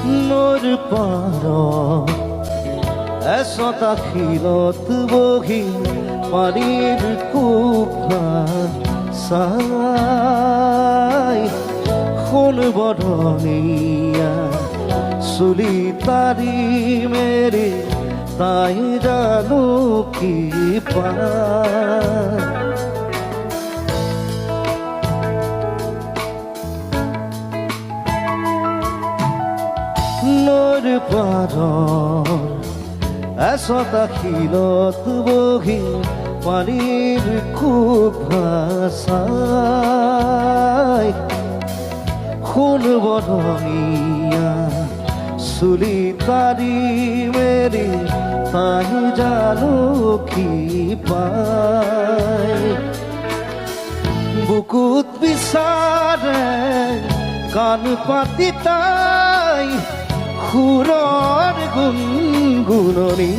নৈৰ পাৰত এচটা শিলত বহি পানীৰ কোফাত চাই সোণ বৰণীয়া চুলি তাৰি মেৰি তাই জানো কি পায় নৈৰ পাৰৰ এচটা শিলত বহি পানীৰ কোফাত চাই সোণ বৰণীয়া চুলি তাৰি মেৰি তাই জানো কি পায় বুকুত বিচাৰে কাণ পাতি তাই সুৰৰ গুণগুণনি